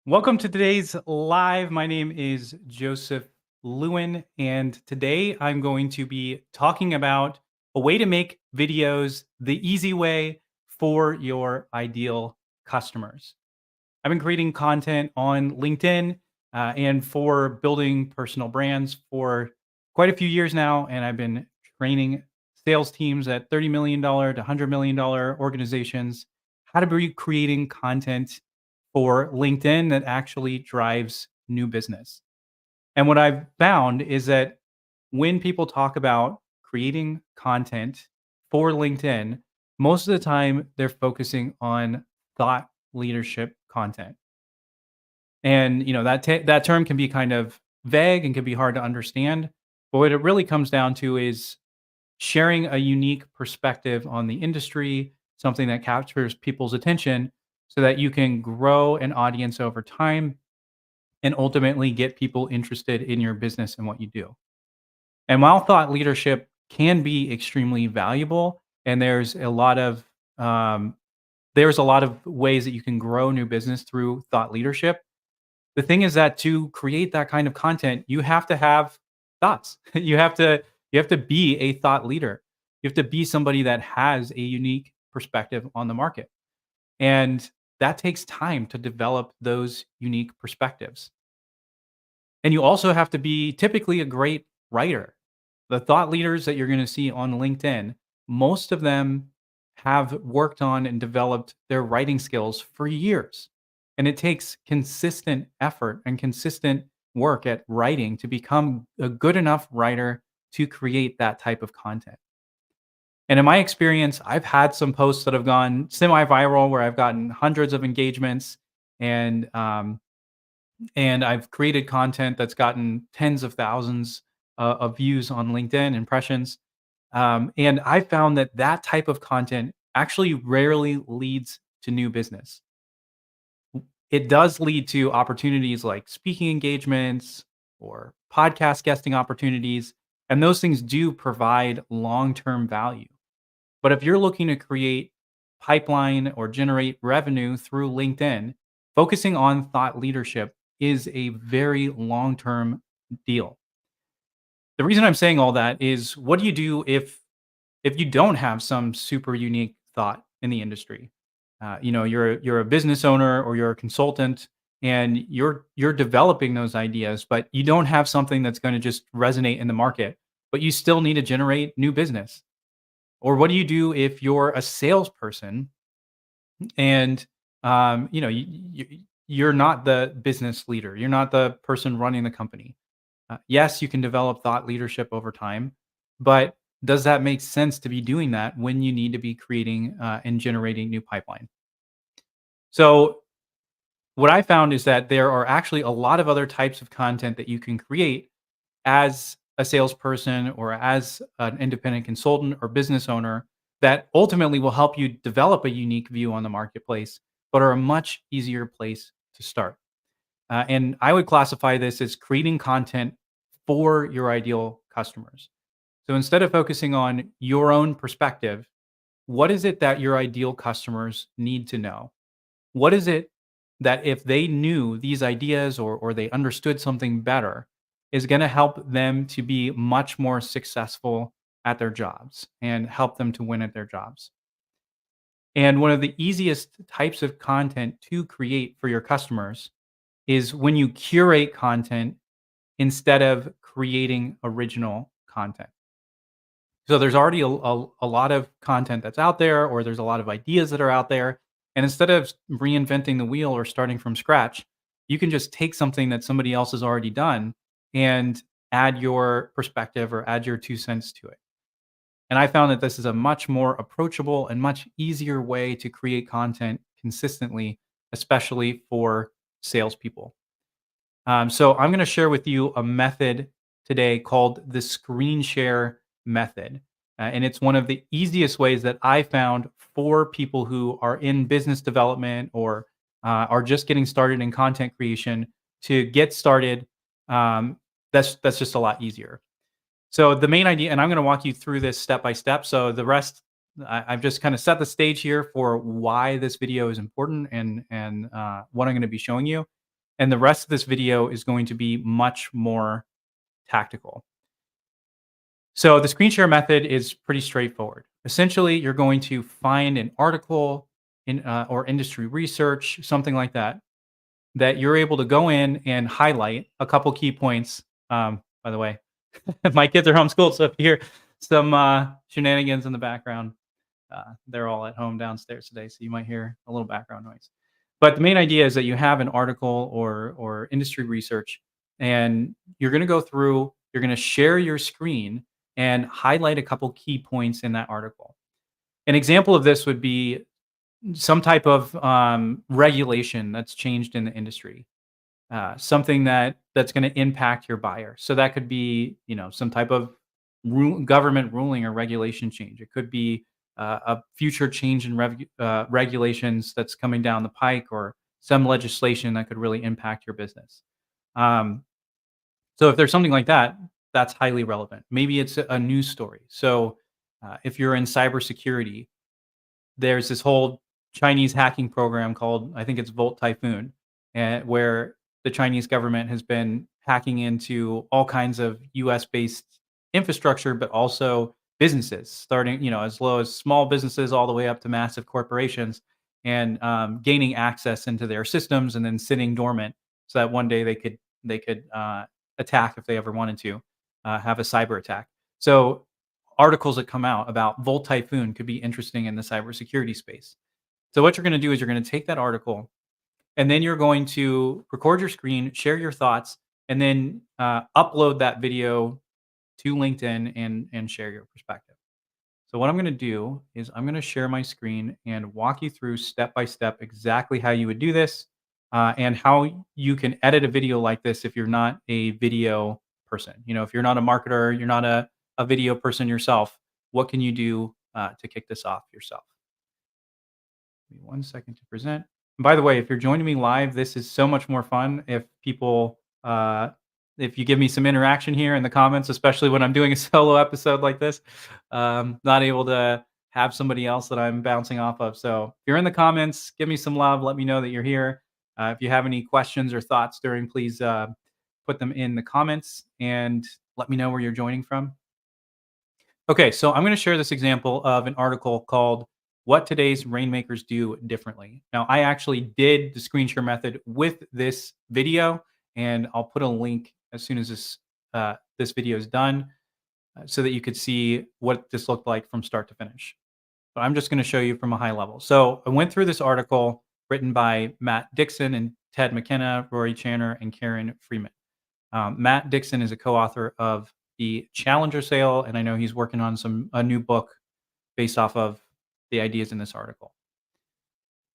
Welcome to today's live. My name is Joseph Lewin, and today I'm going to be talking about a way to make videos the easy way for your ideal customers. I've been creating content on LinkedIn and for building personal brands for quite a few years now, and I've been training sales teams at $30 million to $100 million organizations how to be creating content for LinkedIn that actually drives new business. And what I've found is that when people talk about creating content for LinkedIn, most of the time they're focusing on thought leadership content. And that term can be kind of vague and can be hard to understand. But what it really comes down to is sharing a unique perspective on the industry, something that captures people's attention so that you can grow an audience over time and ultimately get people interested in your business and what you do. And while thought leadership can be extremely valuable, and um, there's a lot of ways that you can grow new business through thought leadership. The thing is that to create that kind of content, you have to have thoughts. You have to be a thought leader. You have to be somebody that has a unique perspective on the market. And that takes time to develop those unique perspectives. And you also have to be typically a great writer. The thought leaders that you're going to see on LinkedIn, most of them have worked on and developed their writing skills for years. And it takes consistent effort and consistent work at writing to become a good enough writer to create that type of content. And in my experience, I've had some posts that have gone semi-viral where I've gotten hundreds of engagements and and I've created content that's gotten tens of thousands of views on LinkedIn impressions. And I found that that type of content actually rarely leads to new business. It does lead to opportunities like speaking engagements or podcast guesting opportunities. And those things do provide long term value. But if you're looking to create pipeline or generate revenue through LinkedIn, focusing on thought leadership is a very long term deal. The reason I'm saying all that is what do you do if you don't have some super unique thought in the industry? You're a business owner or you're a consultant and you're developing those ideas, but you don't have something that's going to just resonate in the market, but you still need to generate new business. Or what do you do if you're a salesperson and you're not the business leader, you're not the person running the company? Yes, you can develop thought leadership over time, but does that make sense to be doing that when you need to be creating and generating new pipeline? So, what I found is that there are actually a lot of other types of content that you can create as a salesperson or as an independent consultant or business owner that ultimately will help you develop a unique view on the marketplace, but are a much easier place to start. And I would classify this as creating content for your ideal customers. So instead of focusing on your own perspective, what is it that your ideal customers need to know? What is it that if they knew these ideas or they understood something better is going to help them to be much more successful at their jobs and help them to win at their jobs? And one of the easiest types of content to create for your customers is when you curate content instead of creating original content. So there's already a lot of content that's out there, or there's a lot of ideas that are out there. And instead of reinventing the wheel or starting from scratch, you can just take something that somebody else has already done and add your perspective or add your 2 cents to it. And I found that this is a much more approachable and much easier way to create content consistently, especially for salespeople. So I'm going to share with you a method today called the screen share method. And it's one of the easiest ways that I found for people who are in business development or are just getting started in content creation to get started. That's just a lot easier. So the main idea, and I'm going to walk you through this step by step. So the rest, I've just kind of set the stage here for why this video is important and what I'm going to be showing you. And the rest of this video is going to be much more tactical. So the screen share method is pretty straightforward. Essentially, you're going to find an article in or industry research, something like that, that you're able to go in and highlight a couple key points. By the way, my kids are homeschooled, so if you hear some shenanigans in the background, they're all at home downstairs today, so you might hear a little background noise. But the main idea is that you have an article or industry research, and you're going to go through. You're going to share your screen and highlight a couple key points in that article. An example of this would be some type of regulation that's changed in the industry, something that's going to impact your buyer. So that could be, some type of government ruling or regulation change. It could be a future change in regulations that's coming down the pike, or some legislation that could really impact your business. Um, so if there's something like that, that's highly relevant. Maybe it's a news story. So if you're in cybersecurity, there's this whole Chinese hacking program called, I think it's Volt Typhoon, and where the Chinese government has been hacking into all kinds of US based infrastructure, but also businesses, starting, as low as small businesses all the way up to massive corporations, and gaining access into their systems and then sitting dormant so that one day they could attack if they ever wanted to, have a cyber attack. So articles that come out about Volt Typhoon could be interesting in the cybersecurity space. So what you're going to do is you're going to take that article, and then you're going to record your screen, share your thoughts, and then upload that video to LinkedIn and share your perspective. So what I'm going to do is I'm going to share my screen and walk you through step by step exactly how you would do this, and how you can edit a video like this if you're not a video person. If you're not a marketer, you're not a video person yourself, what can you do to kick this off yourself? Give me 1 second to present. And by the way, if you're joining me live, this is so much more fun if you give me some interaction here in the comments, especially when I'm doing a solo episode like this. Not able to have somebody else that I'm bouncing off of. So if you're in the comments, give me some love. Let me know that you're here. If you have any questions or thoughts during, please put them in the comments and let me know where you're joining from. Okay, so I'm going to share this example of an article called "What Today's Rainmakers Do Differently." Now, I actually did the screen share method with this video, and I'll put a link as soon as this video is done, so that you could see what this looked like from start to finish. But I'm just going to show you from a high level. So I went through this article written by Matt Dixon and Ted McKenna, Rory Channer, and Karen Freeman. Matt Dixon is a co-author of the Challenger Sale, and I know he's working on a new book based off of the ideas in this article.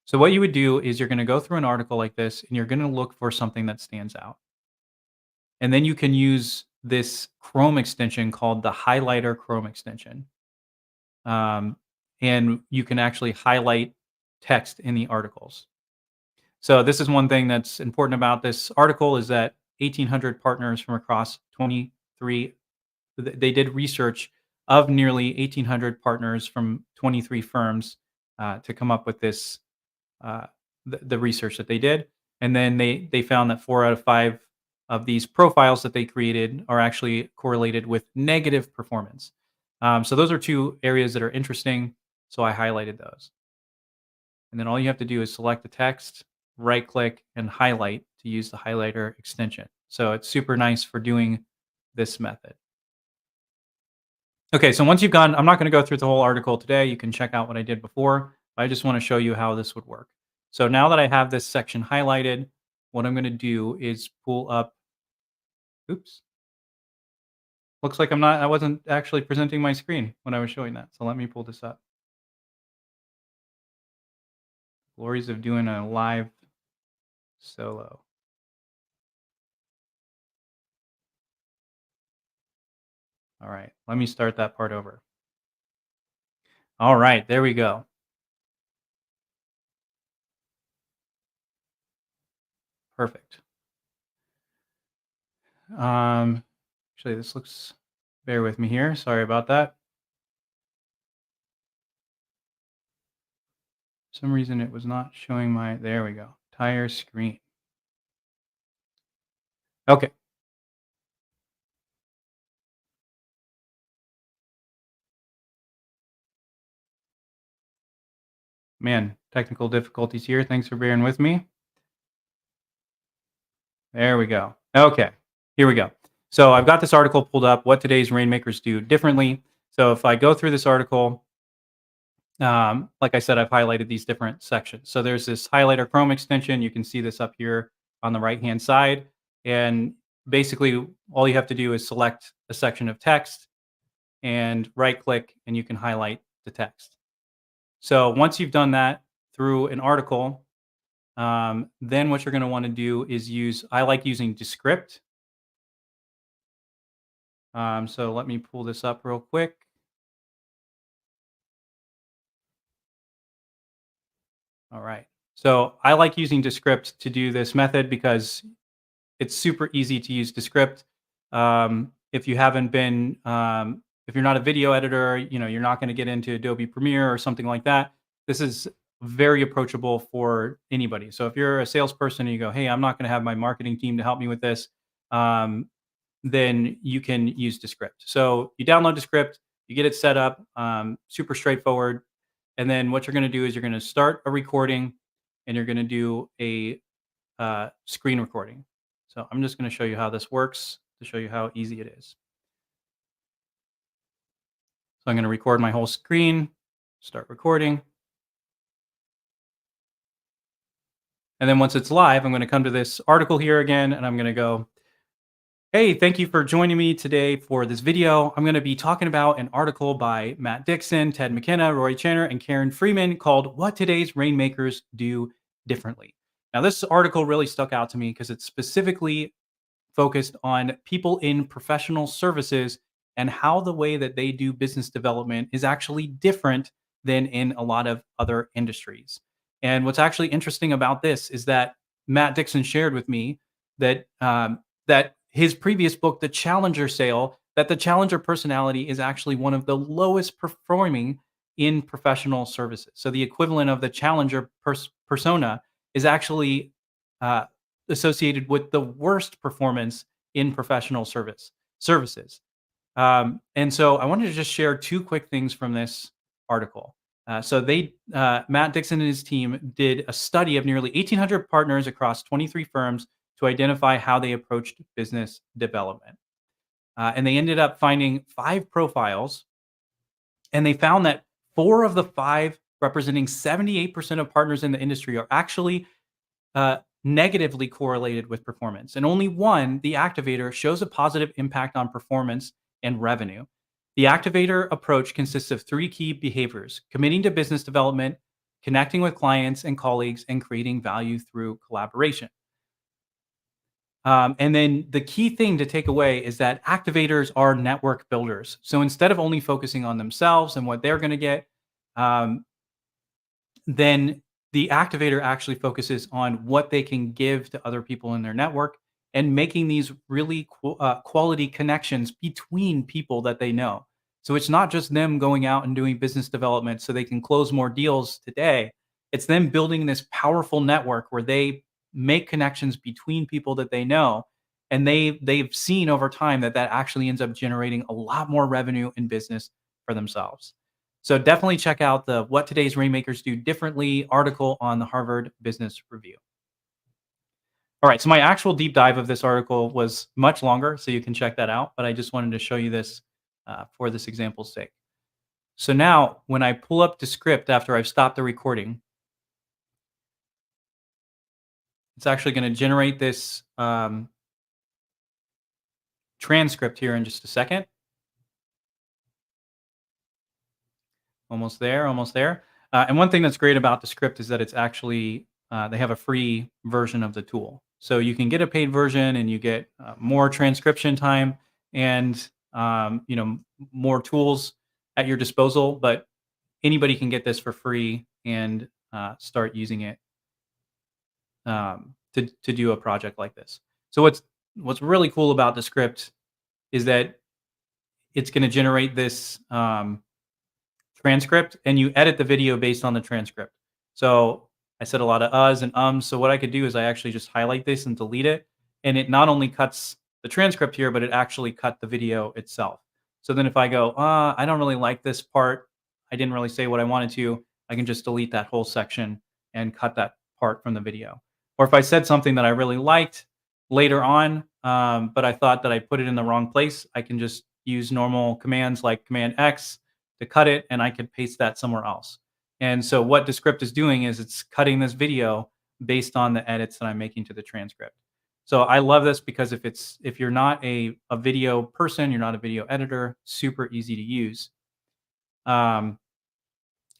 So what you would do is you're going to go through an article like this, and you're going to look for something that stands out, and then you can use this Chrome extension called the Highlighter Chrome extension, um, and you can actually highlight text in the articles. So this is one thing that's important about this article is that 1,800 partners from across 23 they did research of nearly 1,800 partners from 23 firms to come up with this the research that they did, and then they found that 4 out of 5 of these profiles that they created are actually correlated with negative performance. So those are two areas that are interesting. So I highlighted those, and then all you have to do is select the text, right click, and highlight to use the highlighter extension. So it's super nice for doing this method. Okay, so once you've gone, I'm not going to go through the whole article today. You can check out what I did before. I just want to show you how this would work. So now that I have this section highlighted, what I'm going to do is pull up. Oops. Looks like I wasn't actually presenting my screen when I was showing that. So let me pull this up. Glories of doing a live solo. All right, let me start that part over. All right, there we go. Perfect. Actually, this looks, bear with me here. Sorry about that. For some reason it was not showing there we go, entire screen. Okay. Man, technical difficulties here. Thanks for bearing with me. There we go. Okay. Here we go. So I've got this article pulled up, what today's rainmakers do differently. So if I go through this article, like I said, I've highlighted these different sections. So there's this highlighter Chrome extension. You can see this up here on the right hand side. And basically, all you have to do is select a section of text and right click, and you can highlight the text. So once you've done that through an article, then what you're going to want to do is I like using Descript. So let me pull this up real quick. All right. So I like using Descript to do this method because it's super easy to use Descript. If you haven't been, if you're not a video editor, you're not going to get into Adobe Premiere or something like that. This is very approachable for anybody. So if you're a salesperson and you go, "Hey, I'm not going to have my marketing team to help me with this," um, then you can use Descript. So you download Descript, you get it set up, super straightforward. And then what you're going to do is you're going to start a recording, and you're going to do a screen recording. So I'm just going to show you how this works to show you how easy it is. So I'm going to record my whole screen, start recording. And then once it's live, I'm going to come to this article here again, and I'm going to go, "Hey, thank you for joining me today for this video. I'm going to be talking about an article by Matt Dixon, Ted McKenna, Roy Channer, and Karen Freeman called What Today's Rainmakers Do Differently." Now, this article really stuck out to me because it's specifically focused on people in professional services and how the way that they do business development is actually different than in a lot of other industries. And what's actually interesting about this is that Matt Dixon shared with me that his previous book, The Challenger Sale, that the Challenger personality is actually one of the lowest performing in professional services. So the equivalent of the Challenger persona is actually uh, associated with the worst performance in professional services. And so I wanted to just share two quick things from this article. Matt Dixon and his team did a study of nearly 1,800 partners across 23 firms to identify how they approached business development. And they ended up finding five profiles, and they found that four of the five, representing 78% of partners in the industry, are actually negatively correlated with performance. And only one, the activator, shows a positive impact on performance and revenue. The activator approach consists of three key behaviors: committing to business development, connecting with clients and colleagues, and creating value through collaboration. And then the key thing to take away is that activators are network builders. So instead of only focusing on themselves and what they're going to get, um, then the activator actually focuses on what they can give to other people in their network and making these really quality connections between people that they know. So it's not just them going out and doing business development so they can close more deals today. It's them building this powerful network where they make connections between people that they know, and they've seen over time that that actually ends up generating a lot more revenue in business for themselves. So definitely check out the What Today's Rainmakers Do Differently article on the Harvard Business Review. All right, so my actual deep dive of this article was much longer, so you can check that out, but I just wanted to show you this for this example's sake. So now when I pull up Descript after I've stopped the recording, it's actually going to generate this transcript here in just a second. Almost there, almost there. And one thing that's great about Descript is that it's actually they have a free version of the tool, so you can get a paid version and you get more transcription time and more tools at your disposal. But anybody can get this for free and start using it to do a project like this. So what's really cool about Descript is that it's going to generate this. Transcript, and you edit the video based on the transcript. So I said a lot of uhs and ums. So what I could do is I actually just highlight this and delete it. and it not only cuts the transcript here, but it actually cut the video itself. So then if I go, I don't really like this part, I didn't really say what I wanted to, I can just delete that whole section and cut that part from the video. Or if I said something that I really liked later on, but I thought that I put it in the wrong place, I can just use normal commands like Command X to cut it, and I could paste that somewhere else. And so what Descript is doing is it's cutting this video based on the edits that I'm making to the transcript. So I love this because if you're not a video person, you're not a video editor, super easy to use. Um,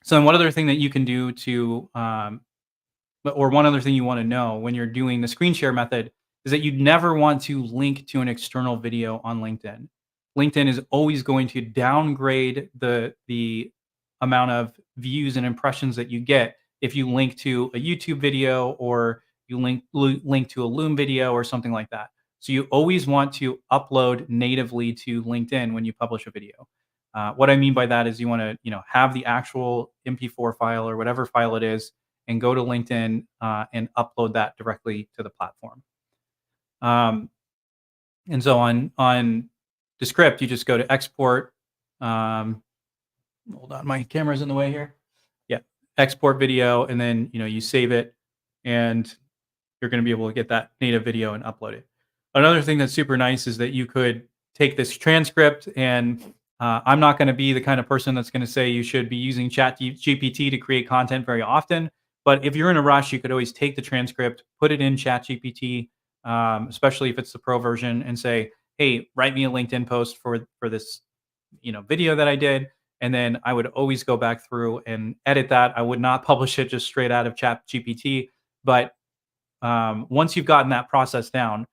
so one other thing that you can do to or one other thing you want to know when you're doing the screen share method is that you'd never want to link to an external video on LinkedIn. LinkedIn is always going to downgrade the amount of views and impressions that you get if you link to a YouTube video or you link to a Loom video or something like that. So you always want to upload natively to LinkedIn when you publish a video. What I mean by that is you want to have the actual MP4 file or whatever file it is and go to LinkedIn and upload that directly to the platform. Um, and so on Descript, you just go to export. Hold on, my camera's in the way here. Yeah, export video, and then you save it, and you're going to be able to get that native video and upload it. Another thing that's super nice is that you could take this transcript and I'm not going to be the kind of person that's going to say you should be using Chat GPT to create content very often. But if you're in a rush, you could always take the transcript, put it in Chat GPT, especially if it's the pro version, and say, "Hey, write me a LinkedIn post for this, video that I did." And then I would always go back through and edit that. I would not publish it just straight out of Chat GPT, but once you've gotten that process down,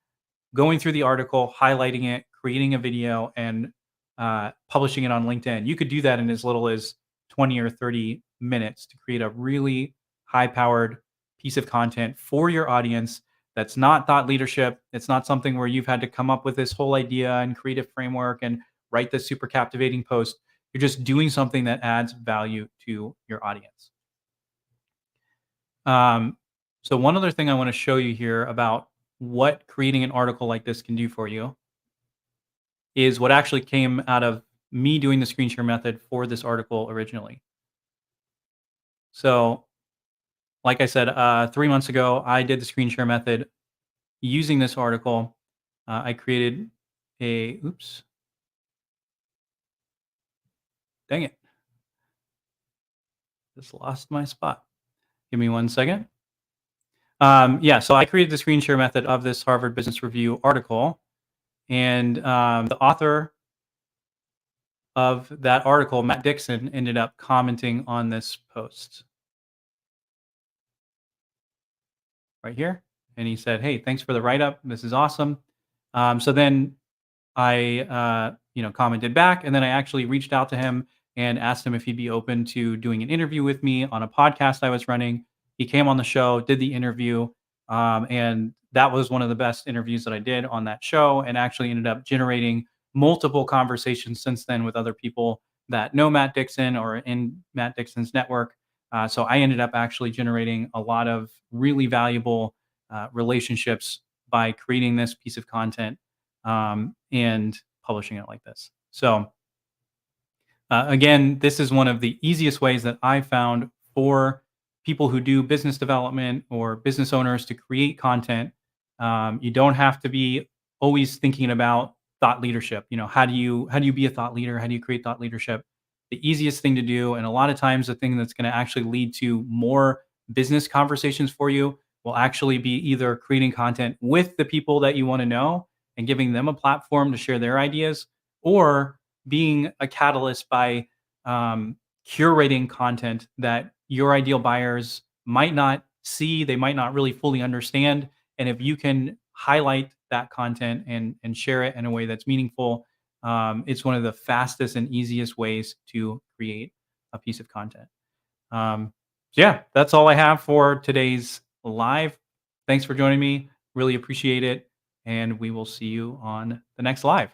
going through the article, highlighting it, creating a video, and publishing it on LinkedIn. You could do that in as little as 20 or 30 minutes to create a really high powered piece of content for your audience that's not thought leadership. It's not something where you've had to come up with this whole idea and create a framework and write this super captivating post. You're just doing something that adds value to your audience. So one other thing I want to show you here about what creating an article like this can do for you is what actually came out of me doing the screen share method for this article originally. So, like I said, 3 months ago, I did the screen share method using this article. I created oops, dang it, just lost my spot. Give me 1 second. Yeah, so I created the screen share method of this Harvard Business Review article, and the author of that article, Matt Dixon, ended up commenting on this post right here. And he said, "Hey, thanks for the write-up. This is awesome." So then I, commented back, and then I actually reached out to him and asked him if he'd be open to doing an interview with me on a podcast I was running. He came on the show, did the interview, and that was one of the best interviews that I did on that show, and actually ended up generating multiple conversations since then with other people that know Matt Dixon or in Matt Dixon's network. So I ended up actually generating a lot of really valuable relationships by creating this piece of content and publishing it like this. So again, this is one of the easiest ways that I found for people who do business development or business owners to create content. You don't have to be always thinking about thought leadership. How do you be a thought leader? How do you create thought leadership? The easiest thing to do, and a lot of times the thing that's going to actually lead to more business conversations for you, will actually be either creating content with the people that you want to know and giving them a platform to share their ideas, or being a catalyst by curating content that your ideal buyers might not see, they might not really fully understand. And if you can highlight that content and share it in a way that's meaningful, it's one of the fastest and easiest ways to create a piece of content. So yeah, that's all I have for today's live. Thanks for joining me. Really appreciate it. And we will see you on the next live.